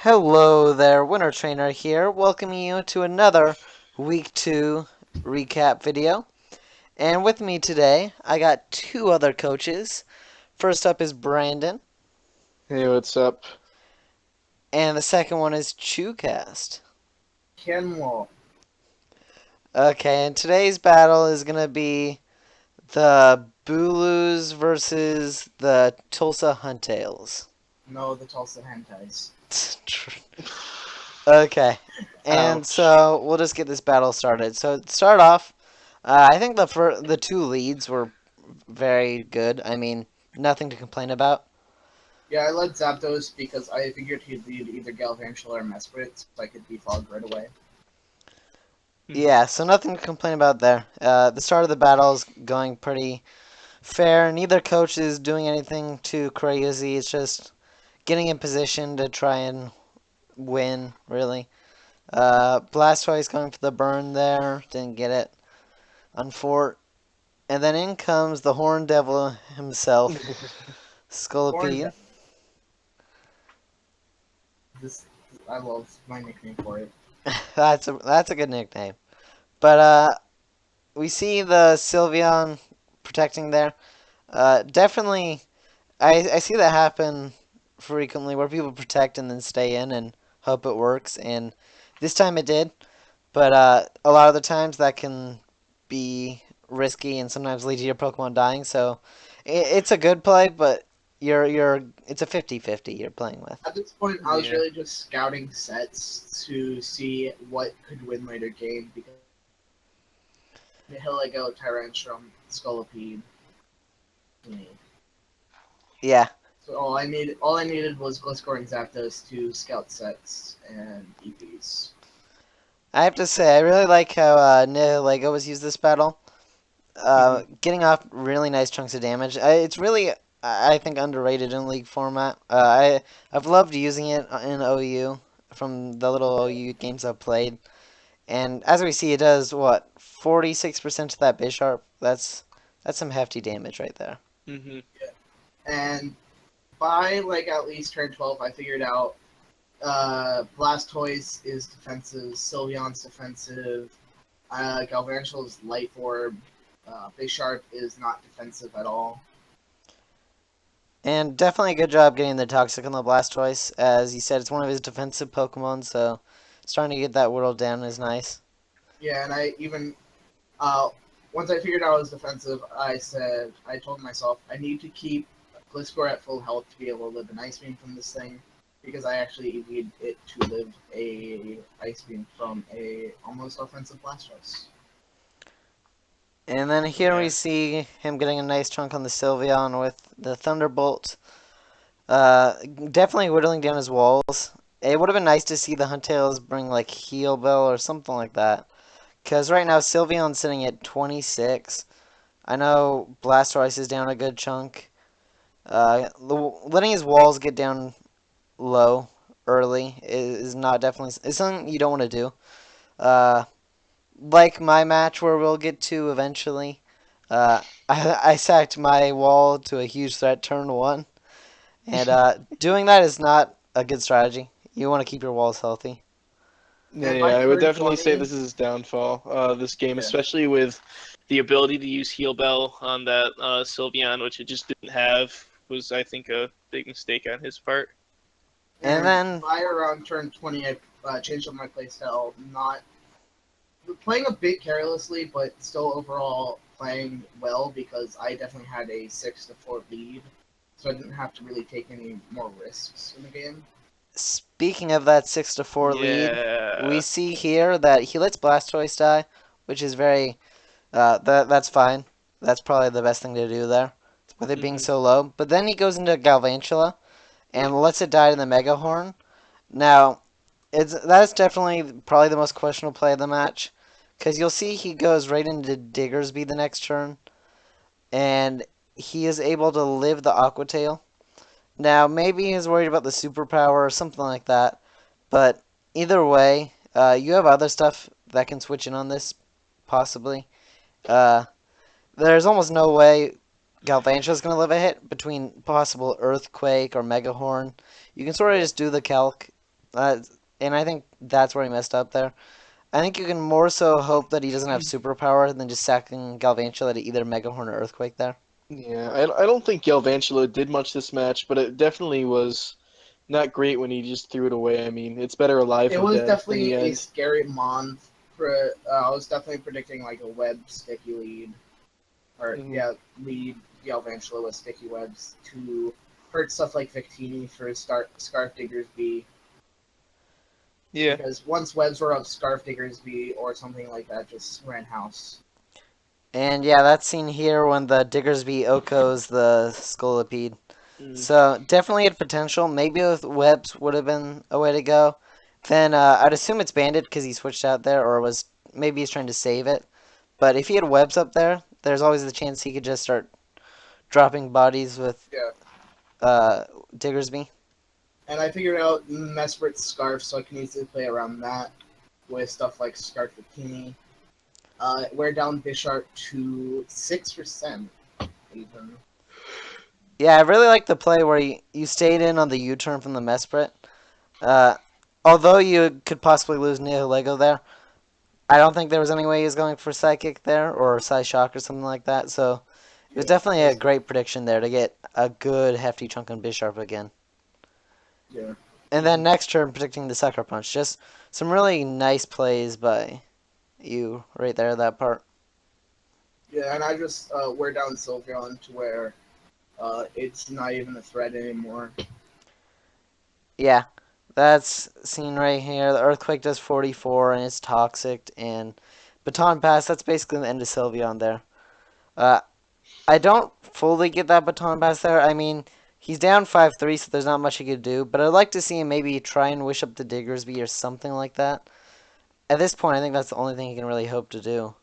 Hello there, Winter Trainer here, welcoming you to another Week 2 recap video. And with me today, I got two other coaches. First up is Brandon, Hey, what's up? and the second one is ChewCast. Kenwall. Okay, and today's battle is going to be the Bulus versus the Tulsa Huntails. No, the Tulsa Huntails. Okay, and Ouch. so we'll just get this battle started. So to start off, I think the two leads were very good. I mean, nothing to complain about. Yeah, I led Zapdos because I figured he'd lead either Galvantula or Mesprit, so I could defog right away. Yeah, so nothing to complain about there. The start of the battle is going pretty fair. Neither coach is doing anything too crazy. It's just getting in position to try and win, really. Blastoise going for the burn there. Didn't get it. Unfort. And then in comes the Horn Devil himself, Horn, Scolipede. this I love my nickname for it. That's a good nickname. But we see the Sylveon protecting there. Definitely, I see that happen frequently where people protect and then stay in and hope it works. And this time it did. But a lot of the times that can be risky and sometimes lead to your Pokemon dying. So it's a good play, but it's a 50-50 you're playing with. At this point, I was Yeah. really just scouting sets to see what could win later game because the Heligo, Tyrantrum, Scolipede. Yeah. So all I needed was Gliscor and Zapdos to scout sets and EVs. I have to say, I really like how Nihilego was used this battle. Getting off really nice chunks of damage. It's really, I think, underrated in League format. I've loved using it in OU from the little OU games I've played. And as we see, it does, what, 46% to that Bisharp? That's some hefty damage right there. hmm And by like at least turn 12, I figured out Blastoise is defensive, Sylveon's defensive, Galvantula's Light Orb, Bisharp is not defensive at all. And definitely a good job getting the Toxic on the Blastoise. As you said, it's one of his defensive Pokemon, so starting to get that whittled down is nice. Yeah, and I even uh, once I figured out it was defensive, I told myself I need to keep Gliscor at full health to be able to live an Ice Beam from this thing, because I actually need it to live a Ice Beam from a almost offensive Blastoise. And then here we Yeah. see him getting a nice chunk on the Sylveon with the Thunderbolt. Definitely whittling down his walls. It would have been nice to see the Huntails bring like Heal Bell or something like that. Because right now Sylveon's sitting at 26. I know Blastoise is down a good chunk. Letting his walls get down low early is not definitely it's something you don't want to do. Uh, like my match where we'll get to eventually. I sacked my wall to a huge threat turn one, and doing that is not a good strategy. You want to keep your walls healthy. Yeah, And yeah, by I would turn definitely say 20, this is his downfall. This game, yeah. especially with the ability to use Heal Bell on that Sylveon, which it just didn't have, was I think a big mistake on his part. And And then by around turn 20, I changed up my playstyle, not playing a bit carelessly, but still overall playing well because I definitely had a 6-4 lead, so I didn't have to really take any more risks in the game. speaking of that 6-4 lead, we Yeah. see here that he lets Blastoise die, which is very that's fine. That's probably the best thing to do there, with it being hmm so low. But then he goes into Galvantula and lets it die to the Mega Horn. Now, that's definitely probably the most questionable play of the match, because you'll see he goes right into Diggersby the next turn, and he is able to live the Aqua Tail. Now, maybe he's worried about the superpower or something like that, but either way, you have other stuff that can switch in on this, possibly. Uh, there's almost no way Galvantula's going to live a hit between possible Earthquake or Megahorn. You can sort of just do the calc And I think that's where he messed up there. I think you can more so hope that he doesn't have superpower than just sacking Galvantula to either Mega Horn or Earthquake there. Yeah, I don't think Galvantula did much this match, but it definitely was not great when he just threw it away. I mean, it's better alive It than was dead in definitely the a end. scary month. I was definitely predicting like a web sticky lead, or Mhm. yeah, lead Galvantula with sticky webs to hurt stuff like Victini for Scarf Diggers B. Yeah. Because once webs were up, Scarf Diggers B or something like that just ran house. And yeah, that's seen here when the Diggersby Okos the Scolipede. Mm. So definitely had potential. Maybe with webs would have been a way to go. Then I'd assume it's banded because he switched out there, or was maybe he's trying to save it. But if he had webs up there, there's always the chance he could just start dropping bodies with Yeah. uh, Diggersby. And I figured out Mesprit's Scarf, so I can easily play around that with stuff like Scarf Victini. Wear down Bisharp to 6%, even. Yeah, I really like the play where you stayed in on the U-turn from the Mesprit. Uh, although you could possibly lose Nihilego there, I don't think there was any way he was going for Psychic there or Psyshock or something like that. So it was Yeah, definitely a great prediction there to get a good hefty chunk on Bisharp again. yeah. And then next turn predicting the Sucker Punch. Just some really nice plays by you right there, that part. Yeah, and I just wear down Sylveon to where it's not even a threat anymore. Yeah, that's seen right here. The Earthquake does 44 and it's toxic. And Baton Pass, that's basically the end of Sylveon there. Uh, I don't fully get that Baton Pass there. I mean, he's down 5-3, so there's not much he could do. But I'd like to see him maybe try and wish up the Diggersby or something like that. At this point, I think that's the only thing he can really hope to do.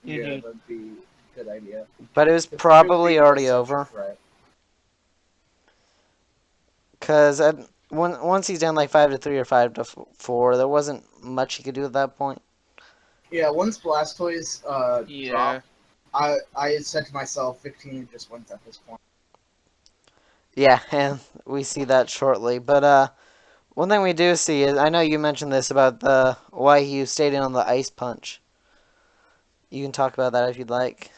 Yeah, Mhm. that'd be a good idea. But it was Because probably Diggersby was already such a over. threat. Because once he's down like 5-3 or 5-4, there wasn't much he could do at that point. Yeah, once Blastoise Yeah. dropped, I said to myself, 15 just wins at this point. Yeah, and we see that shortly. But one thing we do see is I know you mentioned this about the why he stayed in on the Ice Punch. You can talk about that if you'd like.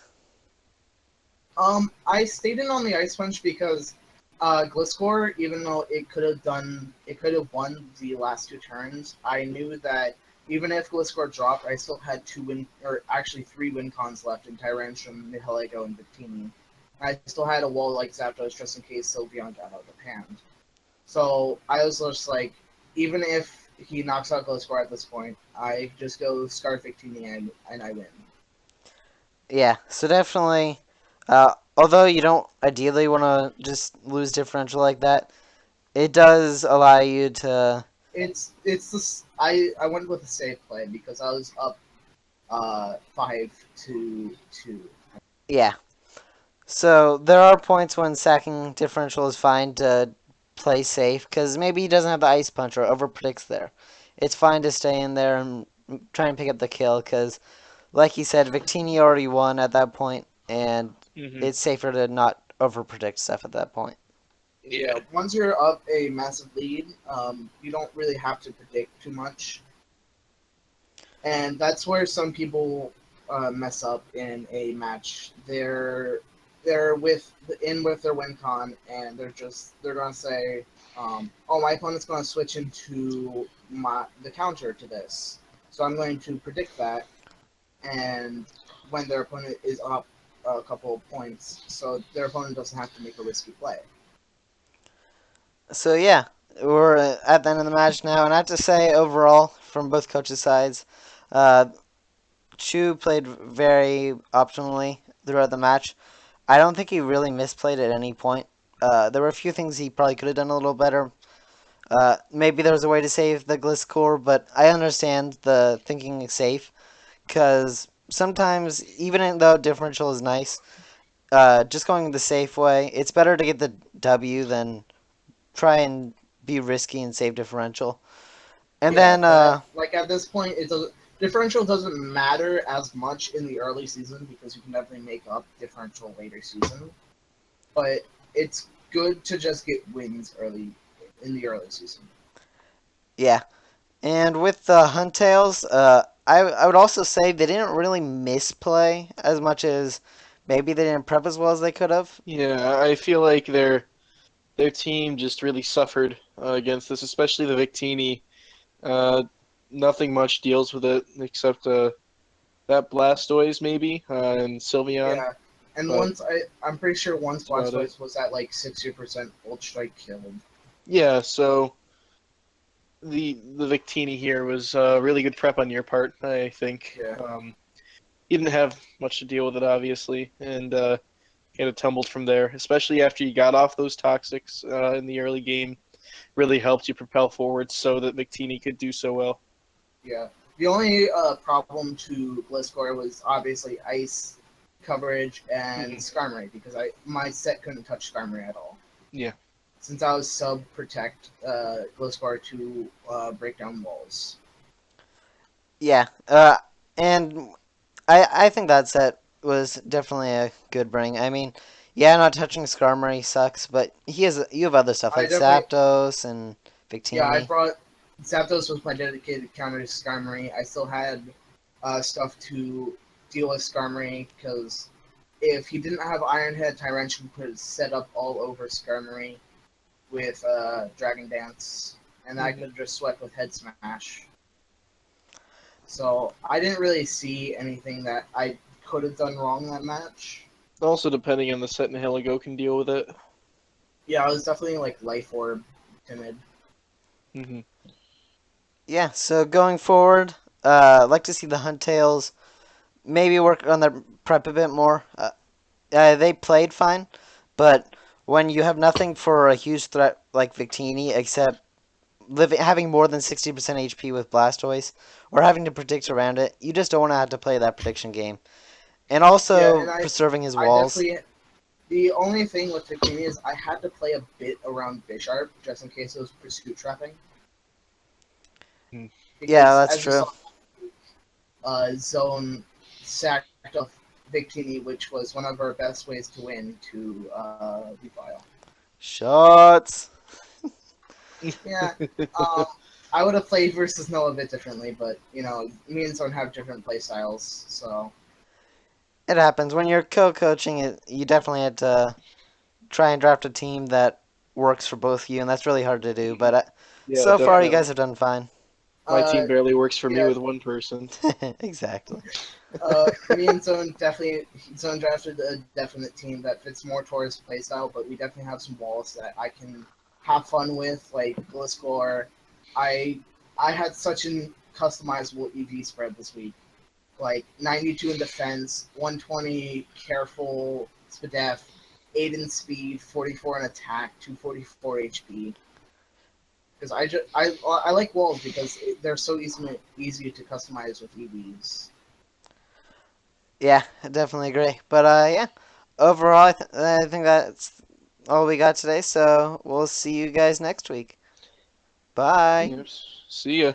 I stayed in on the Ice Punch because Gliscor, even though it could have won the last two turns, I knew that even if Gliscor dropped, I still had three win cons left in Tyrantrum, Nihilego, and Victini. I still had a wall like Zapdos just in case Sylveon got out of hand. So I was just like, even if he knocks out Gliscor at this point, I just go Scarf Victini and I win. Yeah, so definitely. Although you don't ideally want to just lose differential like that, it does allow you to. It's this. I went with a safe play because I was up 5-2. Yeah. So there are points when sacking differential is fine to play safe because maybe he doesn't have the Ice Punch or over predicts there. It's fine to stay in there and try and pick up the kill because, like you said, Victini already won at that point, and Mhm. it's safer to not over predict stuff at that point. Yeah, Yeah. once you're up a massive lead, you don't really have to predict too much, and that's where some people mess up in a match. They're with their win con, and they're gonna say, "Oh, my opponent's gonna switch into the counter to this, so I'm going to predict that." And when their opponent is up a couple of points, so their opponent doesn't have to make a risky play. So yeah, we're at the end of the match now, and I have to say overall, from both coaches' sides, uh, Chu played very optimally throughout the match. I don't think he really misplayed at any point. There were a few things he probably could have done a little better. Maybe there was a way to save the Gliscor, but I understand the thinking safe because sometimes, even though differential is nice, just going the safe way, it's better to get the W than try and be risky and save differential. And Yeah, then, but at this point, differential doesn't matter as much in the early season because you can definitely make up differential later season. But it's good to just get wins early in the early season. Yeah. And with the Huntails, I would also say they didn't really misplay as much as maybe they didn't prep as well as they could have. Yeah, I feel like their team just really suffered against this, especially the Victini. Uh, Nothing much deals with it except that Blastoise maybe and Sylveon, Yeah, and but I'm pretty sure once that's about it. Blastoise was at like 60% Ult Strike killed. Yeah, so the Victini here was really good prep on your part, I think. Yeah. You didn't have much to deal with it, obviously, and kind of tumbled from there, especially after you got off those toxics in the early game. Really helped you propel forward so that Victini could do so well. Yeah. The only problem to Gliscor was obviously ice coverage and Mhm. Skarmory because my set couldn't touch Skarmory at all. Yeah. Since I was sub protect Gliscor to break down walls. Yeah. And I think that set was definitely a good bring. I mean, yeah, not touching Skarmory sucks, but you have other stuff I like definitely Zapdos and Yeah, I Victini. brought Zapdos was my dedicated counter to Skarmory. I still had stuff to deal with Skarmory because if he didn't have Iron Head, Tyrantrum could set up all over Skarmory with Dragon Dance, and I could just sweat with Head Smash. So I didn't really see anything that I could have done wrong that match. Also, depending on the set, Nihilego can deal with it. Yeah, I was definitely like Life Orb timid. Hmm. Yeah, so going forward, I'd like to see the Huntails maybe work on their prep a bit more. They played fine, but when you have nothing for a huge threat like Victini except having more than 60% HP with Blastoise or having to predict around it, you just don't want to have to play that prediction game. And Yeah, and also preserving his I walls. definitely The only thing with Victini is I had to play a bit around Bisharp just in case it was pursuit trapping. Yeah, Because that's as you true. saw, Zone sacked off Victini, which was one of our best ways to win to Defile. Shots. Yeah, um, I would have played versus Noah a bit differently, but me and Zone have different play styles, so It happens. When you're co-coaching it, you definitely had to try and draft a team that works for both you, and that's really hard to do. But Yeah, so far, you yeah. guys definitely. have done fine. My team Uh, barely works for me yeah, with one person. Exactly. Me and Zone drafted a definite team that fits more towards playstyle, but we definitely have some walls that I can have fun with, like Gliscor. I I had such an customizable EV spread this week, like 92 in defense, 120 careful Spadef, 8 in speed, 44 in attack, 244 HP. Because I like walls because they're so easy to customize with EVs. Yeah, I definitely agree. But yeah, overall, I think that's all we got today. So we'll see you guys next week. Bye. Yes. See ya.